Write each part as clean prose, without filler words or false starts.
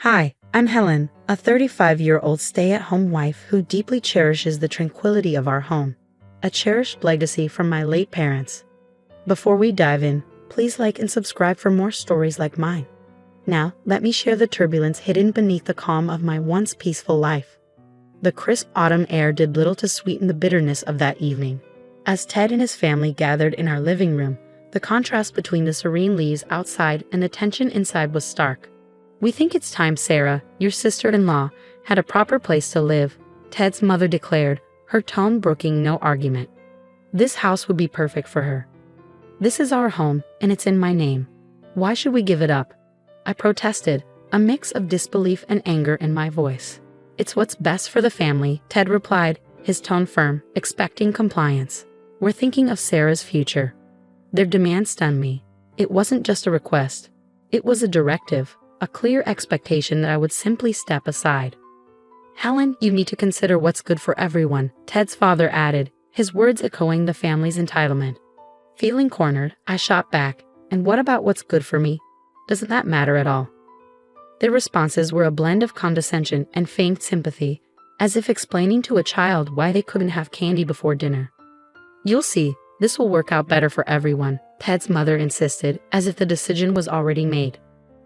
Hi, I'm Helen, a 35-year-old stay-at-home wife who deeply cherishes the tranquility of our home, a cherished legacy from my late parents. Before we dive in, please like and subscribe for more stories like mine. Now, let me share the turbulence hidden beneath the calm of my once peaceful life. The crisp autumn air did little to sweeten the bitterness of that evening. As Ted and his family gathered in our living room, the contrast between the serene leaves outside and the tension inside was stark. "We think it's time Sarah, your sister-in-law, had a proper place to live," Ted's mother declared, her tone brooking no argument. "This house would be perfect for her. This is our home, and it's in my name. Why should we give it up?" I protested, a mix of disbelief and anger in my voice. "It's what's best for the family," Ted replied, his tone firm, expecting compliance. "We're thinking of Sarah's future." Their demand stunned me. It wasn't just a request. It was a directive, a clear expectation that I would simply step aside. "Helen, you need to consider what's good for everyone," Ted's father added, his words echoing the family's entitlement. Feeling cornered, I shot back, "And what about what's good for me? Doesn't that matter at all?" Their responses were a blend of condescension and feigned sympathy, as if explaining to a child why they couldn't have candy before dinner. "You'll see, this will work out better for everyone," Ted's mother insisted, as if the decision was already made.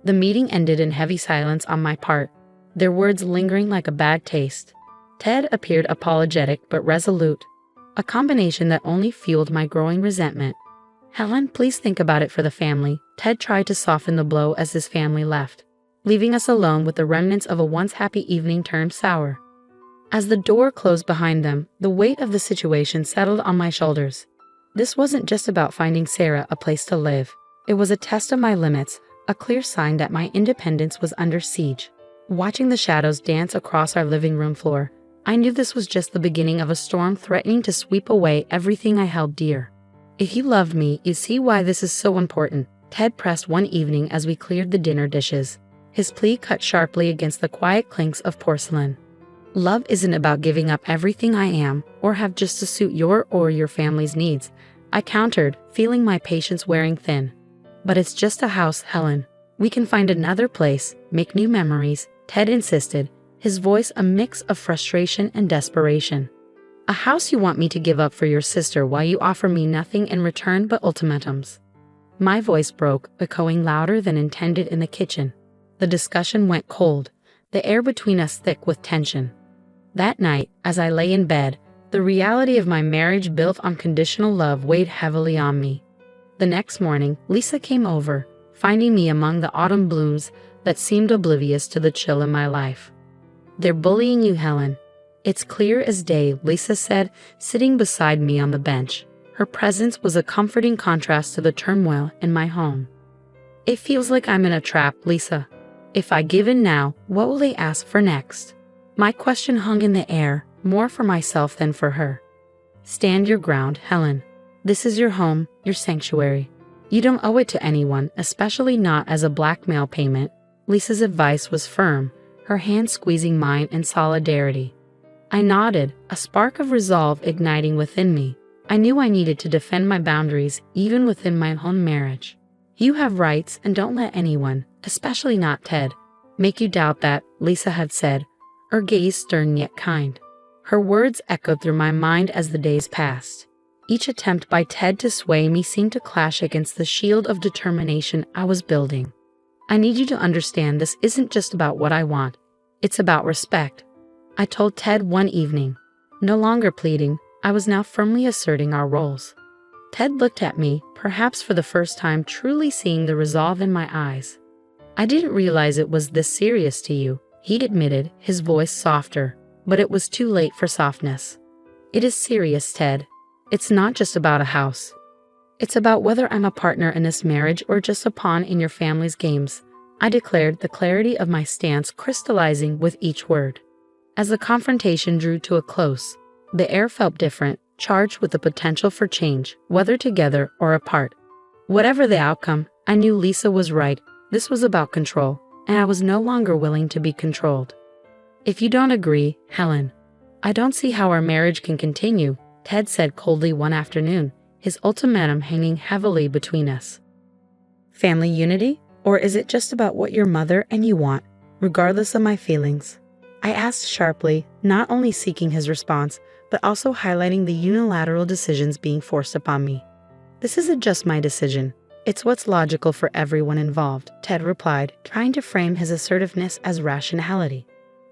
The meeting ended in heavy silence on my part, their words lingering like a bad taste. Ted appeared apologetic but resolute, a combination that only fueled my growing resentment. "Helen, please think about it for the family." Ted tried to soften the blow as his family left, leaving us alone with the remnants of a once happy evening turned sour. As the door closed behind them, the weight of the situation settled on my shoulders. This wasn't just about finding Sarah a place to live. It was a test of my limits, a clear sign that my independence was under siege. Watching the shadows dance across our living room floor, I knew this was just the beginning of a storm threatening to sweep away everything I held dear. "If you loved me, you'd see why this is so important," Ted pressed one evening as we cleared the dinner dishes. His plea cut sharply against the quiet clinks of porcelain. "Love isn't about giving up everything I am, or have just to suit your or your family's needs," I countered, feeling my patience wearing thin. "But it's just a house, Helen. We can find another place, make new memories," Ted insisted, his voice a mix of frustration and desperation. "A house you want me to give up for your sister while you offer me nothing in return but ultimatums." My voice broke, echoing louder than intended in the kitchen. The discussion went cold, the air between us thick with tension. That night, as I lay in bed, the reality of my marriage built on conditional love weighed heavily on me. The next morning, Lisa came over, finding me among the autumn blooms that seemed oblivious to the chill in my life. "They're bullying you, Helen." "It's clear as day," Lisa said, sitting beside me on the bench. Her presence was a comforting contrast to the turmoil in my home. "It feels like I'm in a trap, Lisa. If I give in now, what will they ask for next?" My question hung in the air, more for myself than for her. "Stand your ground, Helen. This is your home, your sanctuary. You don't owe it to anyone, especially not as a blackmail payment." Lisa's advice was firm, her hand squeezing mine in solidarity. I nodded, a spark of resolve igniting within me. I knew I needed to defend my boundaries, even within my own marriage. "You have rights, and don't let anyone, especially not Ted, make you doubt that," Lisa had said, her gaze stern yet kind. Her words echoed through my mind as the days passed. Each attempt by Ted to sway me seemed to clash against the shield of determination I was building. "I need you to understand this isn't just about what I want. It's about respect," I told Ted one evening. No longer pleading, I was now firmly asserting our roles. Ted looked at me, perhaps for the first time truly seeing the resolve in my eyes. "I didn't realize it was this serious to you," he admitted, his voice softer, but it was too late for softness. "It is serious, Ted. It's not just about a house. It's about whether I'm a partner in this marriage or just a pawn in your family's games," I declared, the clarity of my stance crystallizing with each word. As the confrontation drew to a close, the air felt different, charged with the potential for change, whether together or apart. Whatever the outcome, I knew Lisa was right. This was about control, and I was no longer willing to be controlled. "If you don't agree, Helen, I don't see how our marriage can continue," Ted said coldly one afternoon, his ultimatum hanging heavily between us. "Family unity? Or is it just about what your mother and you want?" regardless of my feelings? I asked sharply, not only seeking his response, but also highlighting the unilateral decisions being forced upon me. This isn't just my decision. It's what's logical for everyone involved, Ted replied, trying to frame his assertiveness as rationality.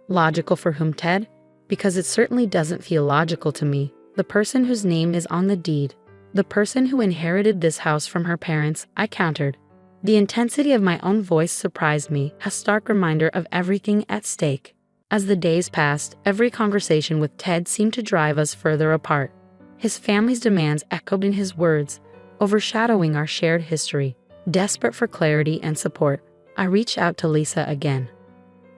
Logical for whom, Ted? Because it certainly doesn't feel logical to me. The person whose name is on the deed. The person who inherited this house from her parents, I countered. The intensity of my own voice surprised me, a stark reminder of everything at stake. As the days passed, every conversation with Ted seemed to drive us further apart. His family's demands echoed in his words, overshadowing our shared history. Desperate for clarity and support, I reached out to Lisa again.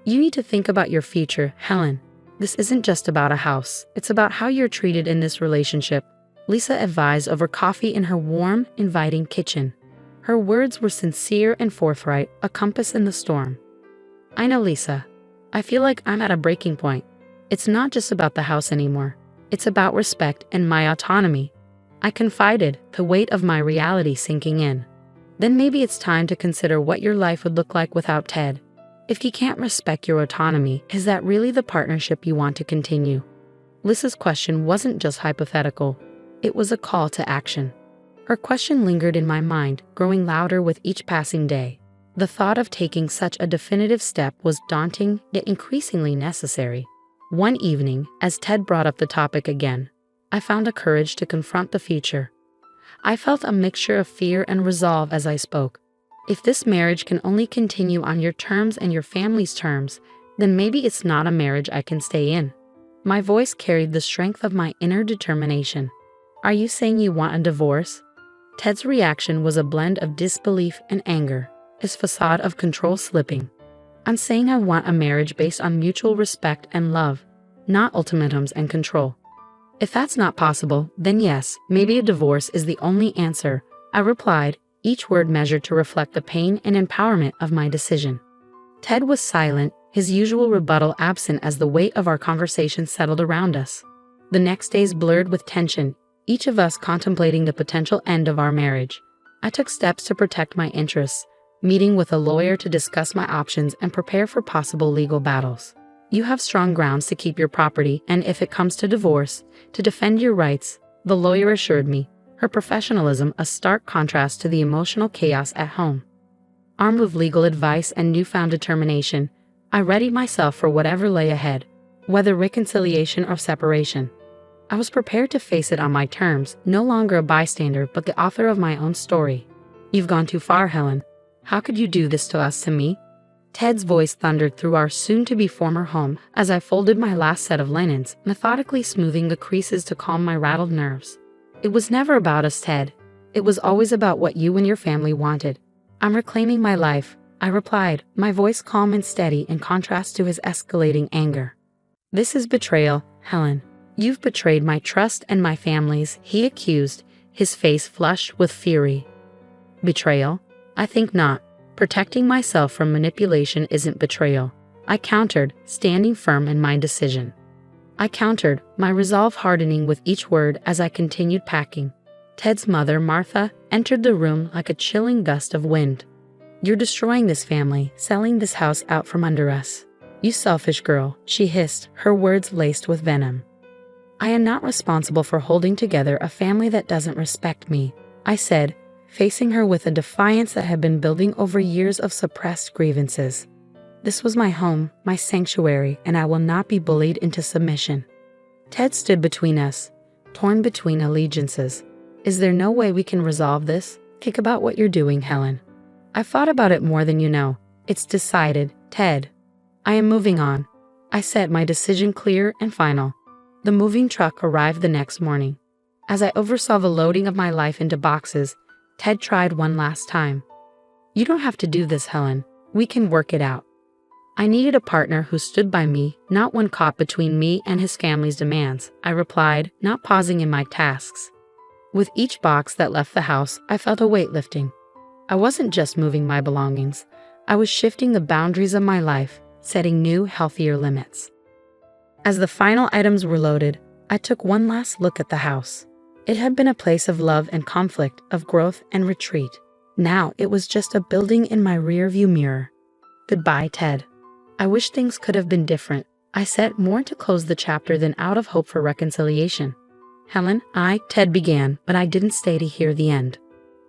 You need to think about your future, Helen. This isn't just about a house, it's about how you're treated in this relationship, Lisa advised over coffee in her warm, inviting kitchen. Her words were sincere and forthright, a compass in the storm. I know, Lisa. I feel like I'm at a breaking point. It's not just about the house anymore. It's about respect and my autonomy. I confided, the weight of my reality sinking in. Then maybe it's time to consider what your life would look like without Ted. If he can't respect your autonomy, is that really the partnership you want to continue? Lisa's question wasn't just hypothetical. It was a call to action. Her question lingered in my mind, growing louder with each passing day. The thought of taking such a definitive step was daunting, yet increasingly necessary. One evening, as Ted brought up the topic again, I found the courage to confront the future. I felt a mixture of fear and resolve as I spoke. If this marriage can only continue on your terms and your family's terms, then maybe it's not a marriage I can stay in. My voice carried the strength of my inner determination. Are you saying you want a divorce? Ted's reaction was a blend of disbelief and anger, his facade of control slipping. I'm saying I want a marriage based on mutual respect and love, not ultimatums and control. If that's not possible, then yes, maybe a divorce is the only answer, I replied, each word measured to reflect the pain and empowerment of my decision. Ted was silent, his usual rebuttal absent as the weight of our conversation settled around us. The next days blurred with tension, each of us contemplating the potential end of our marriage. I took steps to protect my interests, meeting with a lawyer to discuss my options and prepare for possible legal battles. You have strong grounds to keep your property, and if it comes to divorce, to defend your rights, the lawyer assured me, her professionalism a stark contrast to the emotional chaos at home. Armed with legal advice and newfound determination, I readied myself for whatever lay ahead, whether reconciliation or separation. I was prepared to face it on my terms, no longer a bystander but the author of my own story. You've gone too far, Helen. How could you do this to us, to me? Ted's voice thundered through our soon-to-be former home as I folded my last set of linens, methodically smoothing the creases to calm my rattled nerves. It was never about us, Ted. It was always about what you and your family wanted. I'm reclaiming my life, I replied, my voice calm and steady in contrast to his escalating anger. This is betrayal, Helen. You've betrayed my trust and my family's, he accused, his face flushed with fury. Betrayal? I think not. Protecting myself from manipulation isn't betrayal, I countered, standing firm in my decision. I countered, my resolve hardening with each word as I continued packing. Ted's mother, Martha, entered the room like a chilling gust of wind. You're destroying this family, selling this house out from under us. You selfish girl, she hissed, her words laced with venom. I am not responsible for holding together a family that doesn't respect me, I said, facing her with a defiance that had been building over years of suppressed grievances. This was my home, my sanctuary, and I will not be bullied into submission. Ted stood between us, torn between allegiances. Is there no way we can resolve this? Think about what you're doing, Helen. I've thought about it more than you know. It's decided, Ted. I am moving on. I set my decision clear and final. The moving truck arrived the next morning. As I oversaw the loading of my life into boxes, Ted tried one last time. You don't have to do this, Helen. We can work it out. I needed a partner who stood by me, not one caught between me and his family's demands, I replied, not pausing in my tasks. With each box that left the house, I felt a weight lifting. I wasn't just moving my belongings. I was shifting the boundaries of my life, setting new, healthier limits. As the final items were loaded, I took one last look at the house. It had been a place of love and conflict, of growth and retreat. Now it was just a building in my rearview mirror. Goodbye, Ted. I wish things could have been different, I said, more to close the chapter than out of hope for reconciliation. Helen, Ted began, but I didn't stay to hear the end.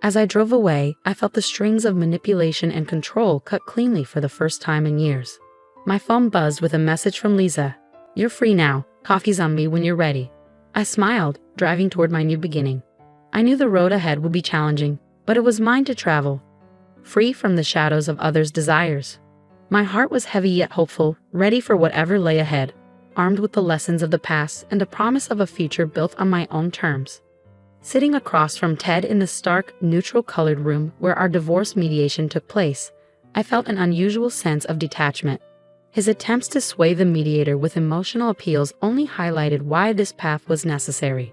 As I drove away, I felt the strings of manipulation and control cut cleanly for the first time in years. My phone buzzed with a message from Lisa. "You're free now, coffee's on me when you're ready." I smiled, driving toward my new beginning. I knew the road ahead would be challenging, but it was mine to travel, free from the shadows of others' desires. My heart was heavy yet hopeful, ready for whatever lay ahead, armed with the lessons of the past and a promise of a future built on my own terms. Sitting across from Ted in the stark, neutral-colored room where our divorce mediation took place, I felt an unusual sense of detachment. His attempts to sway the mediator with emotional appeals only highlighted why this path was necessary.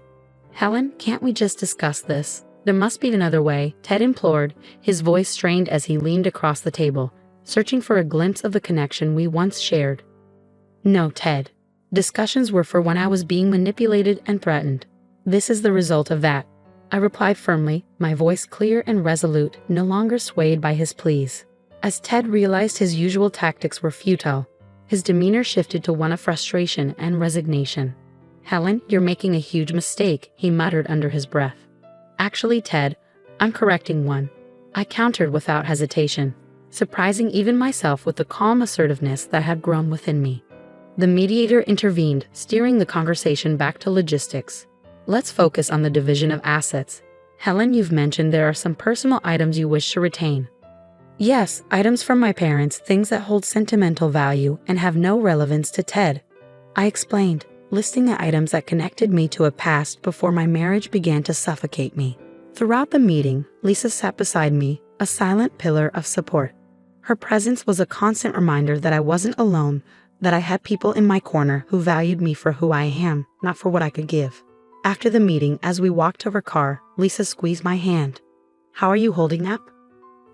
"Helen, can't we just discuss this? There must be another way," Ted implored, his voice strained as he leaned across the table, searching for a glimpse of the connection we once shared. "No, Ted. Discussions were for when I was being manipulated and threatened. This is the result of that," I replied firmly, my voice clear and resolute, no longer swayed by his pleas. As Ted realized his usual tactics were futile, his demeanor shifted to one of frustration and resignation. "Helen, you're making a huge mistake," he muttered under his breath. "Actually, Ted, I'm correcting one," I countered without hesitation, surprising even myself with the calm assertiveness that had grown within me. The mediator intervened, steering the conversation back to logistics. "Let's focus on the division of assets. Helen, you've mentioned there are some personal items you wish to retain." "Yes, items from my parents, things that hold sentimental value and have no relevance to Ted," I explained, listing the items that connected me to a past before my marriage began to suffocate me. Throughout the meeting, Lisa sat beside me, a silent pillar of support. Her presence was a constant reminder that I wasn't alone, that I had people in my corner who valued me for who I am, not for what I could give. After the meeting, as we walked to her car, Lisa squeezed my hand. "How are you holding up?"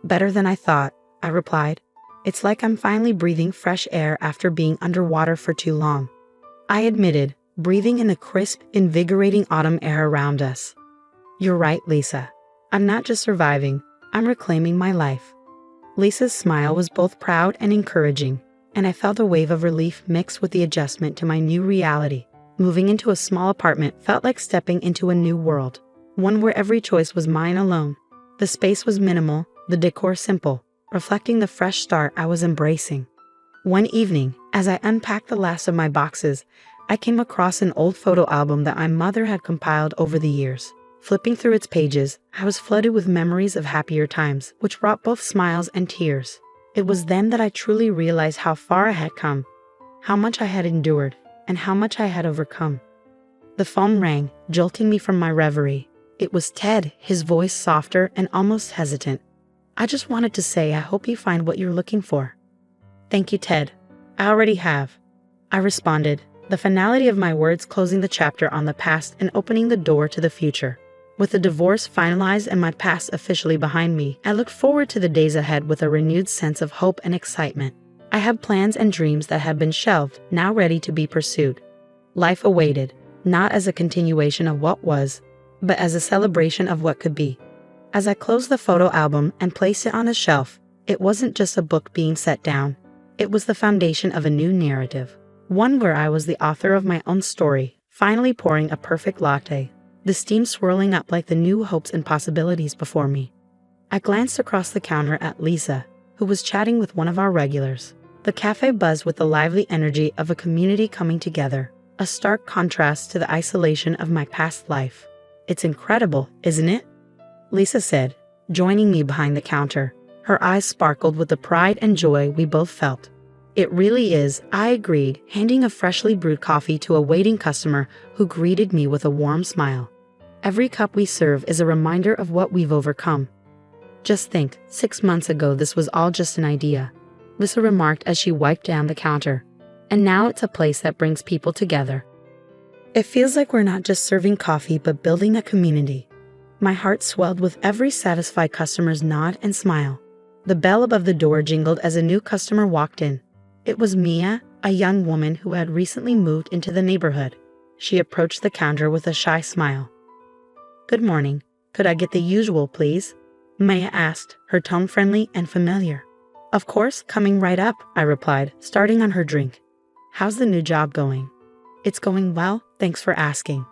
"Better than I thought," I replied. "It's like I'm finally breathing fresh air after being underwater for too long," I admitted, breathing in the crisp, invigorating autumn air around us. "You're right, Lisa. I'm not just surviving, I'm reclaiming my life." Lisa's smile was both proud and encouraging, and I felt a wave of relief mixed with the adjustment to my new reality. Moving into a small apartment felt like stepping into a new world, one where every choice was mine alone. The space was minimal, the decor simple, reflecting the fresh start I was embracing. One evening, as I unpacked the last of my boxes, I came across an old photo album that my mother had compiled over the years. Flipping through its pages, I was flooded with memories of happier times, which brought both smiles and tears. It was then that I truly realized how far I had come, how much I had endured, and how much I had overcome. The phone rang, jolting me from my reverie. It was Ted, his voice softer and almost hesitant. "I just wanted to say I hope you find what you're looking for." "Thank you, Ted. I already have," I responded, the finality of my words closing the chapter on the past and opening the door to the future. With the divorce finalized and my past officially behind me, I looked forward to the days ahead with a renewed sense of hope and excitement. I had plans and dreams that had been shelved, now ready to be pursued. Life awaited, not as a continuation of what was, but as a celebration of what could be. As I closed the photo album and placed it on a shelf, it wasn't just a book being set down. It was the foundation of a new narrative, one where I was the author of my own story, finally pouring a perfect latte, the steam swirling up like the new hopes and possibilities before me. I glanced across the counter at Lisa, who was chatting with one of our regulars. The cafe buzzed with the lively energy of a community coming together, a stark contrast to the isolation of my past life. "It's incredible, isn't it?" Lisa said, joining me behind the counter. Her eyes sparkled with the pride and joy we both felt. "It really is," I agreed, handing a freshly brewed coffee to a waiting customer who greeted me with a warm smile. "Every cup we serve is a reminder of what we've overcome. Just think, 6 months ago this was all just an idea," Lisa remarked as she wiped down the counter. "And now it's a place that brings people together. It feels like we're not just serving coffee but building a community." My heart swelled with every satisfied customer's nod and smile. The bell above the door jingled as a new customer walked in. It was Mia, a young woman who had recently moved into the neighborhood. She approached the counter with a shy smile. "Good morning. Could I get the usual, please?" Maya asked, her tone friendly and familiar. Of course, coming right up, I replied, starting on her drink. How's the new job going? It's going well, thanks for asking.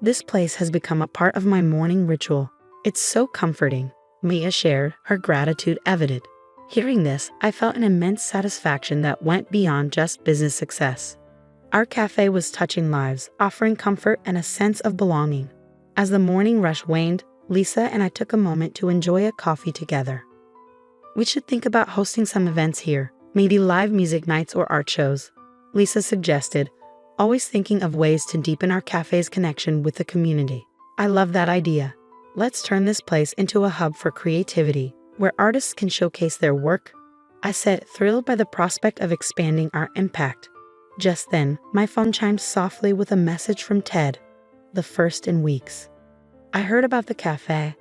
This place has become a part of my morning ritual. It's so comforting. Mia shared, her gratitude evident. Hearing this, I felt an immense satisfaction that went beyond just business success. Our cafe was touching lives, offering comfort and a sense of belonging. As the morning rush waned, Lisa and I took a moment to enjoy a coffee together. We should think about hosting some events here, maybe live music nights or art shows, Lisa suggested, always thinking of ways to deepen our cafe's connection with the community. I love that idea. Let's turn this place into a hub for creativity, where artists can showcase their work, I said, thrilled by the prospect of expanding our impact. Just then, my phone chimed softly with a message from Ted, the first in weeks. I heard about the cafe.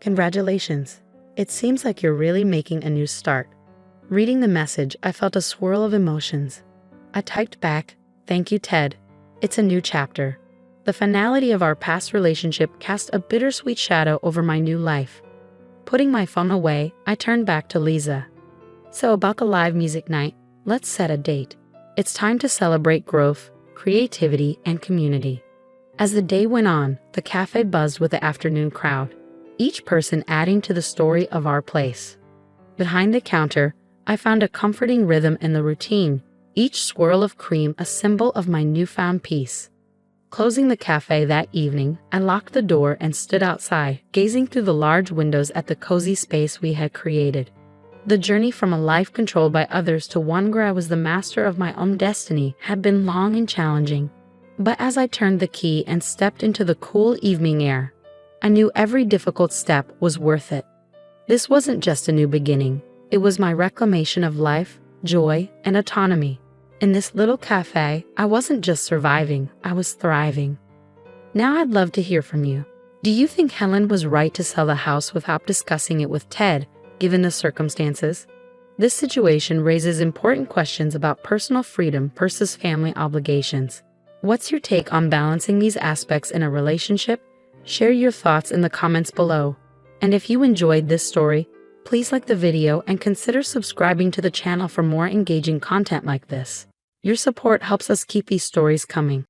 Congratulations. It seems like you're really making a new start. Reading the message, I felt a swirl of emotions. I typed back, "Thank you, Ted. It's a new chapter." The finality of our past relationship cast a bittersweet shadow over my new life. Putting my phone away, I turned back to Lisa. So about the live music night, let's set a date. It's time to celebrate growth, creativity, and community. As the day went on, the cafe buzzed with the afternoon crowd, each person adding to the story of our place. Behind the counter, I found a comforting rhythm in the routine, each swirl of cream a symbol of my newfound peace. Closing the cafe that evening, I locked the door and stood outside, gazing through the large windows at the cozy space we had created. The journey from a life controlled by others to one where I was the master of my own destiny had been long and challenging. But as I turned the key and stepped into the cool evening air, I knew every difficult step was worth it. This wasn't just a new beginning. It was my reclamation of life, joy, and autonomy. In this little cafe, I wasn't just surviving, I was thriving. Now I'd love to hear from you. Do you think Helen was right to sell the house without discussing it with Ted, given the circumstances? This situation raises important questions about personal freedom versus family obligations. What's your take on balancing these aspects in a relationship? Share your thoughts in the comments below. And if you enjoyed this story, please like the video and consider subscribing to the channel for more engaging content like this. Your support helps us keep these stories coming.